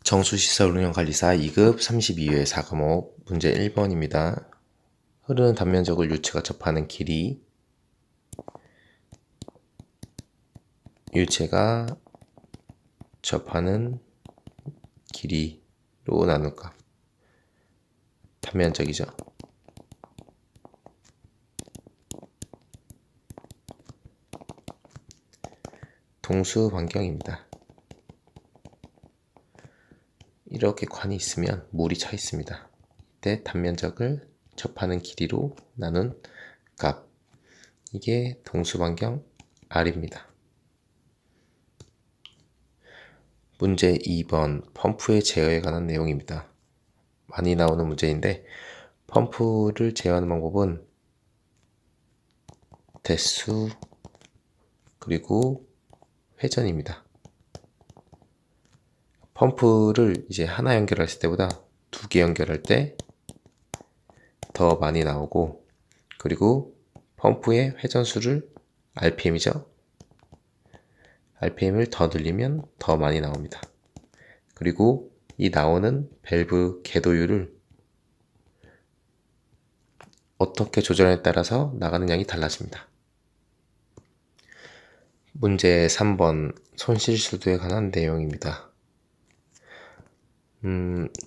정수시설 운영관리사 2급 32회 4과목 문제 1번입니다. 흐르는 단면적을 유체가 접하는 길이 유체가 접하는 길이로 나눌 값 단면적이죠. 동수 반경입니다. 이렇게 관이 있으면 물이 차 있습니다. 이때 단면적을 접하는 길이로 나눈 값, 이게 동수 반경 R입니다. 문제 2번 펌프의 제어에 관한 내용입니다. 많이 나오는 문제인데 펌프를 제어하는 방법은 대수 그리고 회전입니다. 펌프를 이제 하나 연결했을 때보다 2개 연결할 때 더 많이 나오고, 그리고 펌프의 회전수를 RPM이죠. RPM을 더 늘리면 더 많이 나옵니다. 그리고 이 나오는 밸브 궤도율을 어떻게 조절에 따라서 나가는 양이 달라집니다. 문제 3번 손실수도에 관한 내용입니다.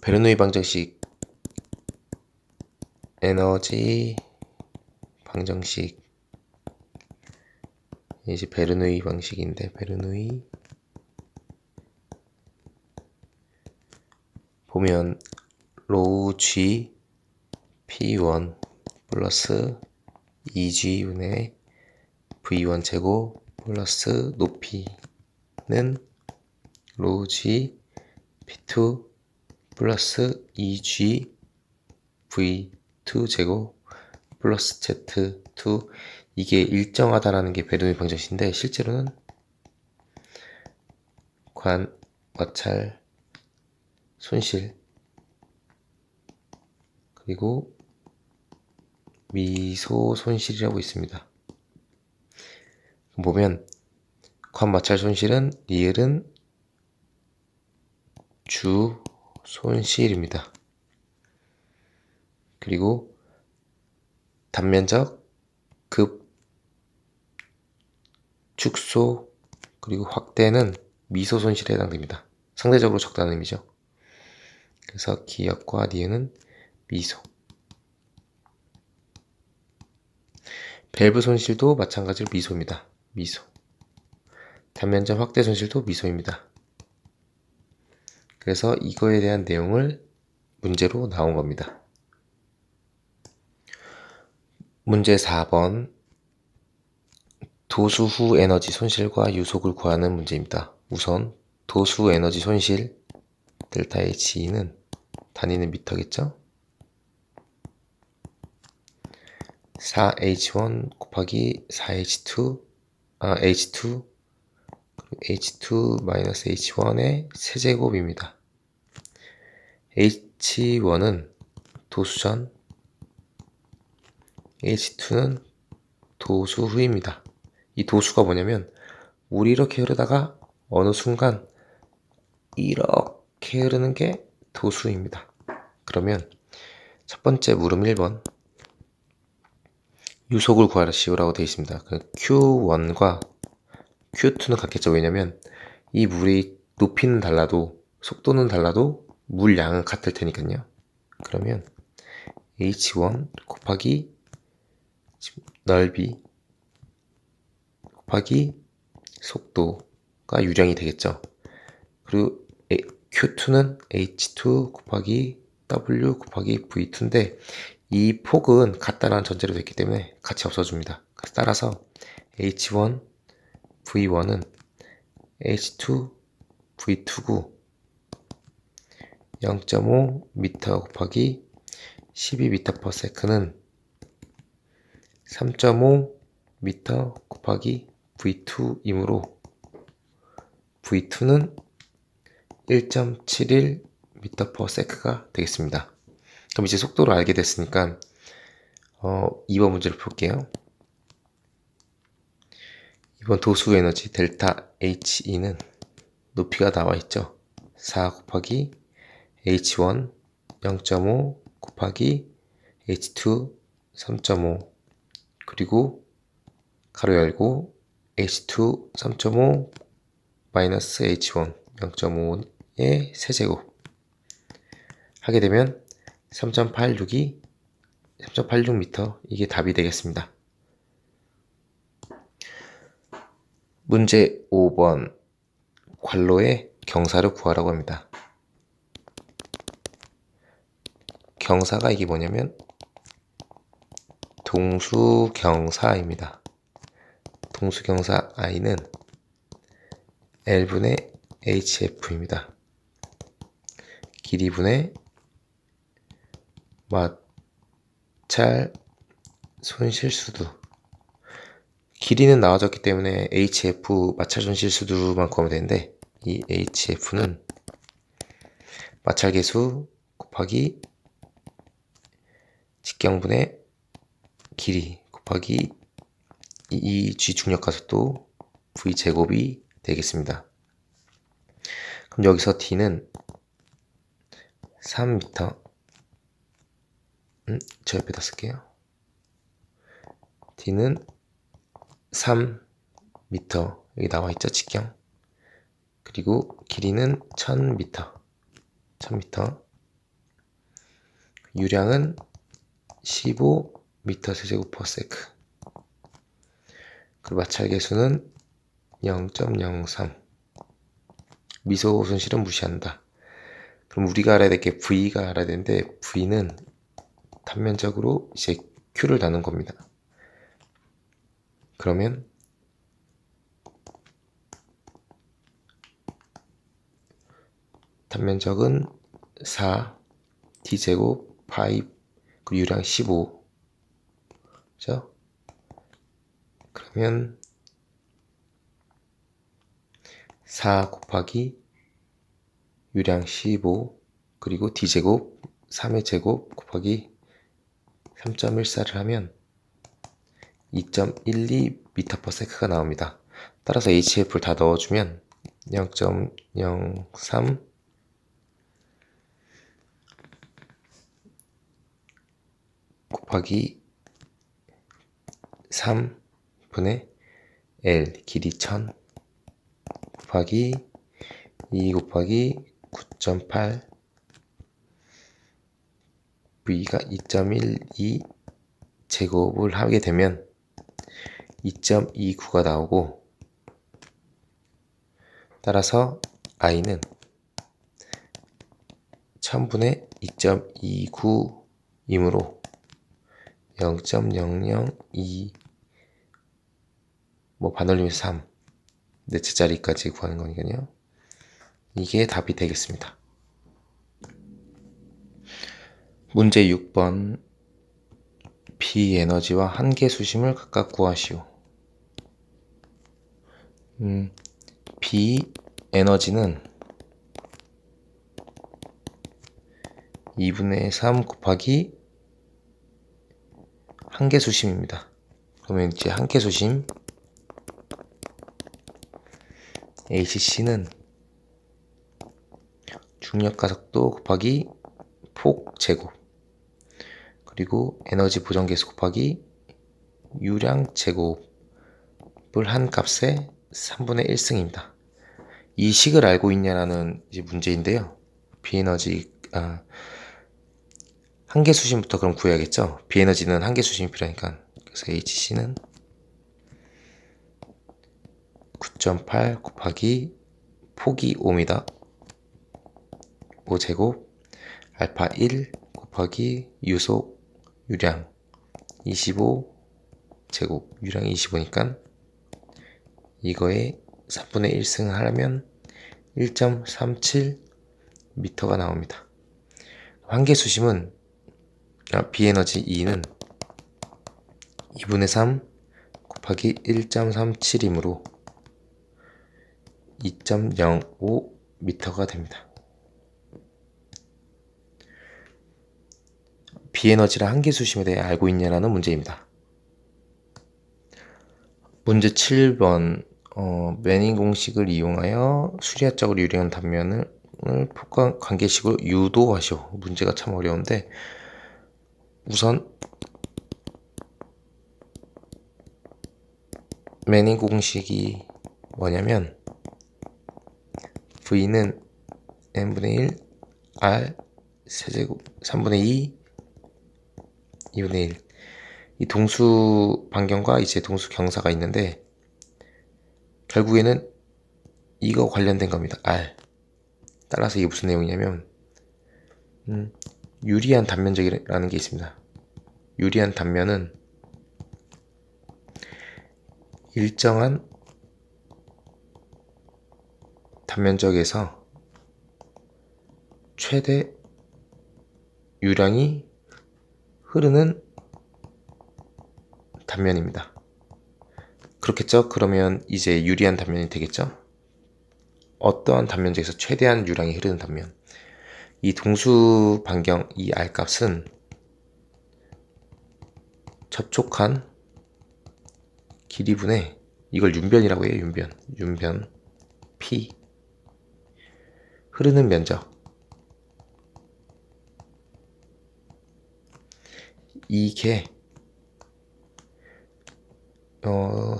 베르누이 방정식 에너지 방정식, 이제 베르누이 방식인데, 베르누이 보면 로우 G P1 플러스 2G분의 V1 제곱 플러스 높이는 로우 G P2 플러스 2G V2 제곱 플러스 Z2, 이게 일정하다라는 게 베르누이 방정식인데, 실제로는 관, 마찰, 손실, 그리고 미소 손실이라고 있습니다. 보면 관 마찰 손실은 리을은 주 손실입니다. 그리고 단면적, 급, 축소, 그리고 확대는 미소 손실에 해당됩니다. 상대적으로 적다는 의미죠. 그래서 기역과 니은은 미소. 밸브 손실도 마찬가지로 미소입니다. 미소. 단면적 확대 손실도 미소입니다. 그래서 이거에 대한 내용을 문제로 나온 겁니다. 문제 4번 도수 후 에너지 손실과 유속을 구하는 문제입니다. 우선 도수 에너지 손실 델타 H는 단위는 미터겠죠? 4H1 곱하기 4H2 H2 H2-H1의 세제곱입니다. H1은 도수전, H2는 도수 후입니다. 이 도수가 뭐냐면 물이 이렇게 흐르다가 어느 순간 이렇게 흐르는 게 도수입니다. 그러면 첫 번째 물음 1번 유속을 구하시오라고 되어 있습니다. Q1과 Q2는 같겠죠. 왜냐면 이 물의 높이는 달라도 속도는 달라도 물량은 같을 테니까요. 그러면 H1 곱하기 넓이 곱하기 속도가 유량이 되겠죠. 그리고 Q2는 H2 곱하기 W 곱하기 V2인데 이 폭은 같다라는 전제로 됐기 때문에 같이 없어줍니다. 따라서 H1 V1은 H2 V2고 0.5m 곱하기 12m/s는 3.5m 곱하기 V2이므로 V2는 1.71m/s가 되겠습니다. 그럼 이제 속도를 알게 됐으니까 2번 문제를 볼게요. 이번 도수 에너지 델타 He는 높이가 나와 있죠. 4 곱하기 H1 0.5 곱하기 H2 3.5 그리고 가로 열고 H2 3.5 마이너스 H1 0.5의 세제곱 하게 되면 3.86m 이게 답이 되겠습니다. 문제 5번 괄호의 경사를 구하라고 합니다. 경사가 이게 뭐냐면 동수경사입니다. 동수경사 I는 L분의 HF입니다. 길이분의 마찰 손실수두. 길이는 나와졌기 때문에 HF 마찰 손실수두만 구하면 되는데 이 HF는 마찰계수 곱하기 직경분의 길이 곱하기 이 G 중력가속도 V제곱이 되겠습니다. 그럼 여기서 D는 3m 저 옆에다 쓸게요. D는 3m 여기 나와있죠 직경. 그리고 길이는 1000m 유량은 15m 세제곱 퍼 세크. 그리고 마찰계수는 0.03. 미소 손실은 무시한다. 그럼 우리가 알아야 될 게 V가 알아야 되는데 V는 단면적으로 이제 Q를 나눈 겁니다. 그러면 단면적은 4 D제곱 파이 그리고 유량 15 그죠? 그러면 4 곱하기 유량 15 그리고 D제곱 3의 제곱 곱하기 3.14를 하면 2.12m/s가 나옵니다. 따라서 HF를 다 넣어주면 0.03 곱하기 3분의 L 길이 1000 곱하기 2 곱하기 9.8 V가 2.12 제곱을 하게 되면 2.29가 나오고 따라서 I는 1000분의 2.29이므로 0.002 반올림에서 3 네트짜리까지 구하는 거니까요. 이게 답이 되겠습니다. 문제 6번 B에너지와 한계수심을 각각 구하시오. B에너지는 2분의 3 곱하기 한계수심입니다. 그러면 이제 한계수심 HC는 중력가속도 곱하기 폭제곱 그리고 에너지 보정계수 곱하기 유량 제곱을 한 값의 3분의 1승입니다. 이 식을 알고 있냐라는 이제 문제인데요. B에너지 한계수심부터 그럼 구해야겠죠. B에너지는 한계수심이 필요하니까. 그래서 HC는 9.8 곱하기 폭이 5입니다. 5제곱 알파 1 곱하기 유속 유량 25제곱 유량이 25니까 이거에 3분의 1승 하려면 1.37m가 나옵니다. 한계수심은 B에너지 E는 2분의 3 곱하기 1.37이므로 2.05m가 됩니다. B에너지랑 한계수심에 대해 알고 있냐라는 문제입니다. 문제 7번 매닝 공식을 이용하여 수리화적으로 유리한 단면을 폭과 관계식으로 유도하시오. 문제가 참 어려운데 우선 매닝 공식이 뭐냐면 V는 n분의 1 R 세제곱 3분의 2 2분의 1 이 동수 반경과 이제 동수 경사가 있는데 결국에는 이거 관련된 겁니다. R. 따라서 이게 무슨 내용이냐면 유리한 단면적이라는 게 있습니다. 유리한 단면은 일정한 단면적에서 최대 유량이 흐르는 단면입니다. 그렇겠죠? 그러면 이제 유리한 단면이 되겠죠? 어떠한 단면적에서 최대한 유량이 흐르는 단면. 이 동수 반경 이 R 값은 접촉한 길이분의 이걸 윤변이라고 해요. 윤변 P 흐르는 면적 이게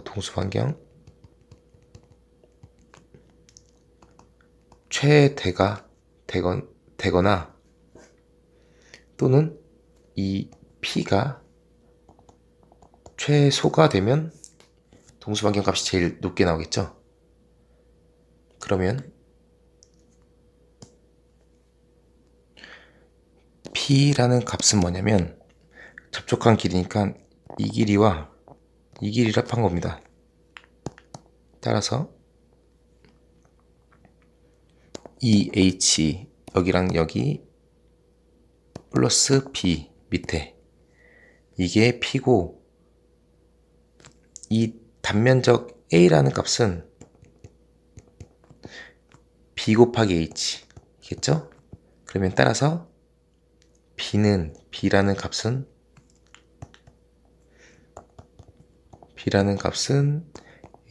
동수 반경 최대가 되거나 또는 이 P가 최소가 되면 동수 반경 값이 제일 높게 나오겠죠. 그러면 P라는 값은 뭐냐면 접촉한 길이니까 이 길이와 이 길이를 합한 겁니다. 따라서 이 H 여기랑 여기 플러스 B 밑에 이게 P고 이 단면적 A라는 값은 B 곱하기 H 겠죠? 그러면 따라서 B라는 값은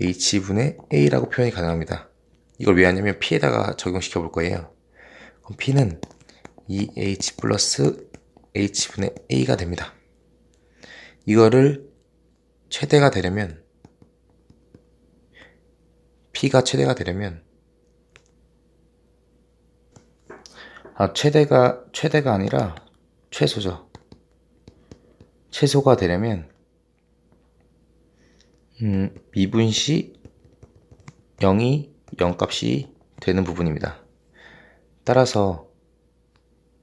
H분의 A라고 표현이 가능합니다. 이걸 왜 하냐면 P에다가 적용시켜 볼 거예요. 그럼 P는 2H 플러스 H분의 A가 됩니다. 이거를 최대가 되려면 P가 최대가 되려면 최대가 아니라 최소죠. 최소가 되려면 미분시 0이 0값이 되는 부분입니다. 따라서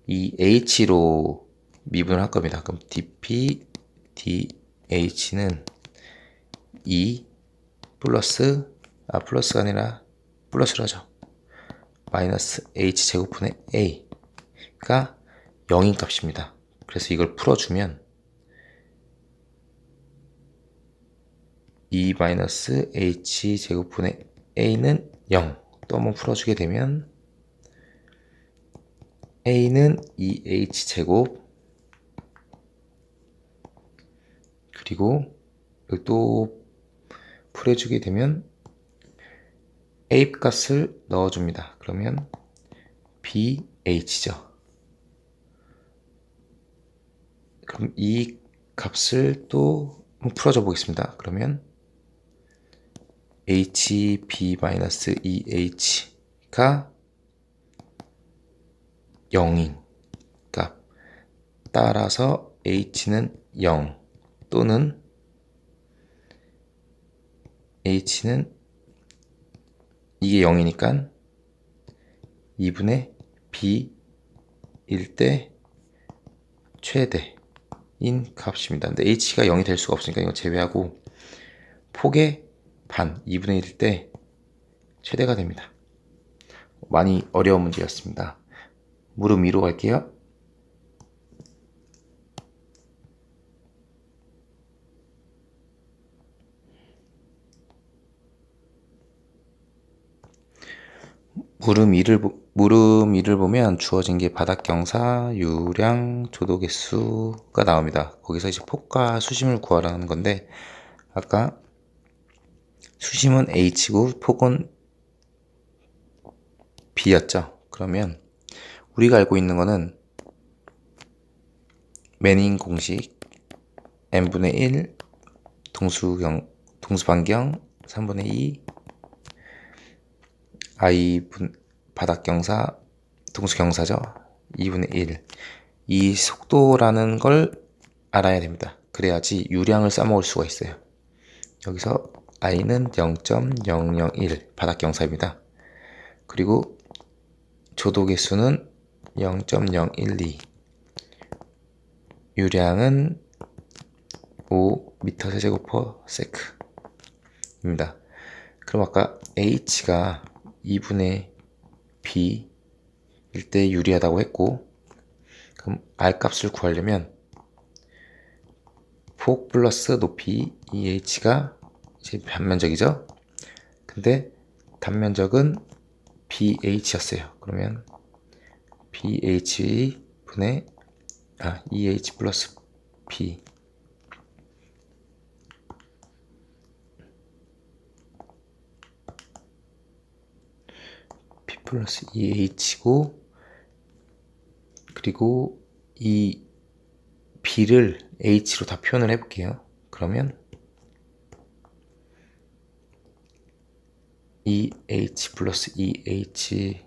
이 H로 미분을 할 겁니다. 그럼 dP dH는 2 플러스가 아니라 플러스로 하죠. 마이너스 H제곱분의 A가 0인 값입니다. 그래서 이걸 풀어주면 2 마이너스 H제곱분의 A는 0. 또 한번 풀어주게 되면 A는 2H제곱 그리고 이걸 또 풀어주게 되면 A 값을 넣어줍니다. 그러면 BH죠. 그럼 이 값을 또 풀어줘 보겠습니다. 그러면 HB-2H가 0인 값 따라서 H는 0 또는 H는 이게 0이니까 2분의 B일 때 최대인 값입니다. 근데 H가 0이 될 수가 없으니까 이거 제외하고 폭의 반 2분의 1일 때 최대가 됩니다. 많이 어려운 문제였습니다. 무릎 위로 갈게요. 물음 2를 보면 주어진 게 바닥경사, 유량, 조도 개수가 나옵니다. 거기서 이제 폭과 수심을 구하라는 건데 아까 수심은 H고 폭은 B였죠. 그러면 우리가 알고 있는 거는 매닝 공식 n분의 1 동수반경 3분의 2 바닥경사 동수경사죠. 2분의 1 이 속도라는 걸 알아야 됩니다. 그래야지 유량을 써먹을 수가 있어요. 여기서 i는 0.001 바닥경사입니다. 그리고 조도개수는 0.012 유량은 5m 세제곱퍼세크입니다. 그럼 아까 h가 2분의 b일 때 유리하다고 했고, 그럼 r 값을 구하려면 폭 플러스 높이 이 h가 이제 반면적이죠. 근데 단면적은 bh였어요. 그러면 bh 분의 EH 플러스 B B 플러스 EH고, 그리고 이 B를 H로 다 표현을 해볼게요. 그러면 EH 플러스 EH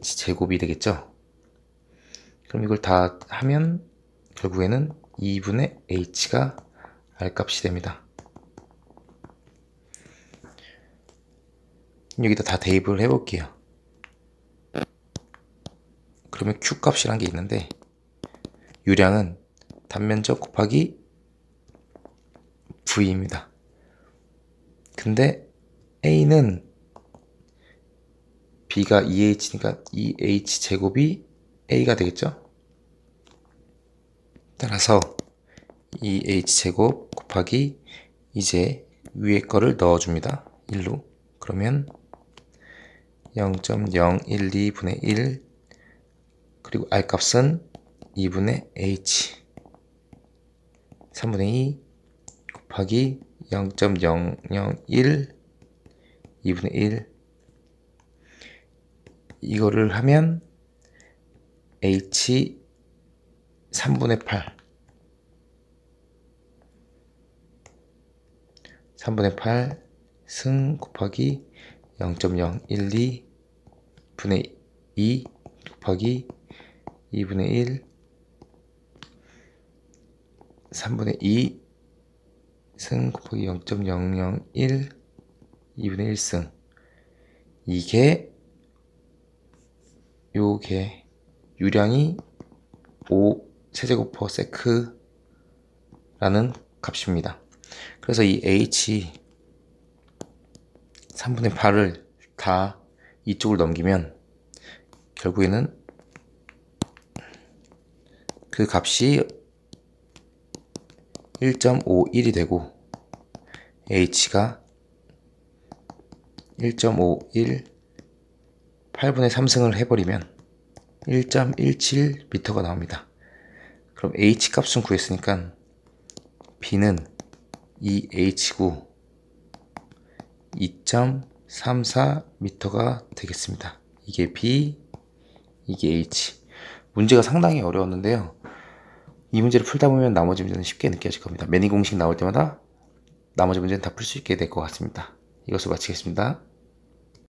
제곱이 되겠죠. 그럼 이걸 다 하면 결국에는 2분의 h가 r 값이 됩니다. 여기다 다 대입을 해볼게요. 그러면 q 값이란 게 있는데, 유량은 단면적 곱하기 v입니다. 근데 a는 b가 2h니까 2h 제곱이 a가 되겠죠. 따라서 2h 제곱 곱하기 이제 위에 거를 넣어줍니다. 1로. 그러면 0.012분의 1 그리고 r 값은 2분의 h 3분의 2 곱하기 0.001 2분의 1 이거를 하면 h 3분의 8 3분의 8 승 곱하기 0.012 분의 2 곱하기 2분의 1 3분의 2 승 곱하기 0.001 2분의 1승 요게 유량이 5 세제곱퍼세크라는 값입니다. 그래서 이 h 3분의 8을 다 이쪽을 넘기면 결국에는 그 값이 1.51이 되고 h가 1.51 8분의 3승을 해버리면 1.17m가 나옵니다. 그럼 h 값은 구했으니까 b는 2h고 2.34m가 되겠습니다. 이게 b, 이게 h. 문제가 상당히 어려웠는데요. 이 문제를 풀다 보면 나머지 문제는 쉽게 느껴질 겁니다. 매니 공식 나올 때마다 나머지 문제는 다 풀 수 있게 될 것 같습니다. 이것을 마치겠습니다.